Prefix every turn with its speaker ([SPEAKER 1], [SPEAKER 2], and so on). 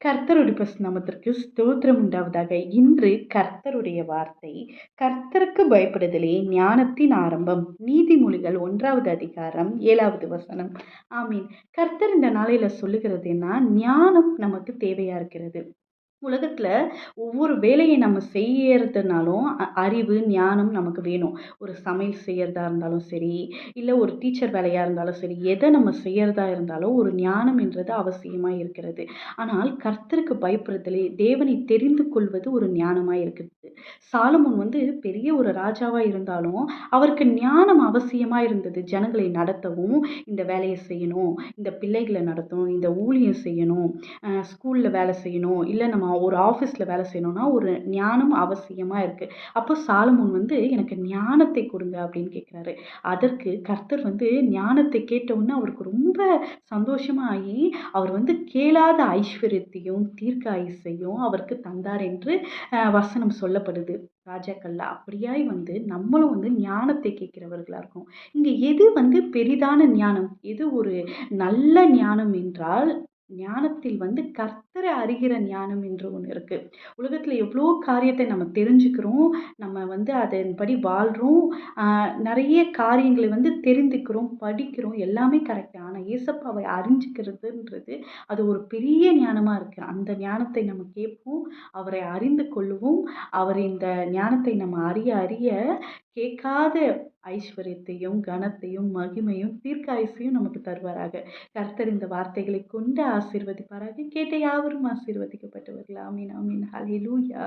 [SPEAKER 1] கர்த்தருடைய நாமத்திற்கு ஸ்தோத்திரம் உண்டாவதாக. இன்று கர்த்தருடைய வார்த்தை, கர்த்தருக்கு பயப்படுதலே ஞானத்தின் ஆரம்பம். நீதிமொழிகள் 1வது அதிகாரம் 7வது வசனம். ஆமீன். கர்த்தர் இந்த நாளையில சொல்லுகிறது என்ன, ஞானம் நமக்கு தேவையா இருக்கிறது. உலகத்துல ஒவ்வொரு வேலையை நம்ம செய்யறதுனாலும் அறிவு, ஞானம் நமக்கு வேணும். ஒரு சமையல் செய்யறதா இருந்தாலும் சரி, இல்ல ஒரு டீச்சர் வேலையா இருந்தாலும் சரி, எத நம்ம செய்யறதா இருந்தாலும் ஒரு ஞானம் என்றது அவசியமா இருக்கிறது. ஆனால் கர்த்தருக்கு பயப்படுதலே, தேவனை தெரிந்து கொள்வது ஒரு ஞானமா இருக்குது. சாலமோன் பெரிய ஒரு ராஜாவா இருந்தாலும், அவருக்கு ஞானம் அவசியமா இருந்தது. ஜனங்களை நடத்தவும், இந்த வேலைய செய்யணும், இந்த பிள்ளைகள நடத்தணும், இந்த ஊழியம் செய்யணும், ஸ்கூல்ல வேலை செய்யணும், இல்ல நம்ம ஒரு ஆஃபீஸ்ல வேலை செய்யணும்னா ஒரு ஞானம் அவசியமா இருக்கு. அப்போ சாலமோன் எனக்கு ஞானத்தை கொடுங்க அப்படின்னு கேட்கிறாரு. அதற்கு கர்த்தர் ஞானத்தை கேட்டவுடனே அவருக்கு ரொம்ப சந்தோஷமா ஆகி, அவர் கேளாத ஐஸ்வர்யத்தையும் தீர்க்க ஆயுசையும் அவருக்கு தந்தார் என்று வசனம் சொல்லப்படுது. ராஜாக்கள்ல அப்படியாய் நம்மளும் ஞானத்தை கேட்கிறவர்களா இருக்கோம். இங்க எது பெரிதான ஞானம், எது ஒரு நல்ல ஞானம் என்றால், ஞானத்தில் கர்த்தரை அறிகிற ஞானம் என்று ஒண்ணு இருக்கு. உலகத்துல எவ்வளோ காரியத்தை நம்ம தெரிஞ்சுக்கிறோம். நம்ம அதன்படி வாழ்றோம். ஆ நெறைய காரியங்களை தெரிந்துக்கிறோம், படிக்கிறோம். எல்லாமே கரெக்ட். ஆனா ஏசப்பாவை அறிஞ்சுக்கிறதுன்றது அது ஒரு பெரிய ஞானமா இருக்கு. அந்த ஞானத்தை நம்ம கேட்போம். அவரை அறிந்து கொள்ளுவோம். அவர் இந்த ஞானத்தை நம்ம அறிய அறிய கேட்காத ஐஸ்வர்யத்தையும், கனத்தையும், மகிமையும், தீர்க்காயுசையும் நமக்கு தருவாராக. கர்த்தர் இந்த வார்த்தைகளை கொண்டு ஆசீர்வதிப்பாராக. கேட்ட யாவரும் ஆசீர்வதிக்கப்பட்டவர்கள். ஆமீன், ஆமீன். ஹல்லேலூயா.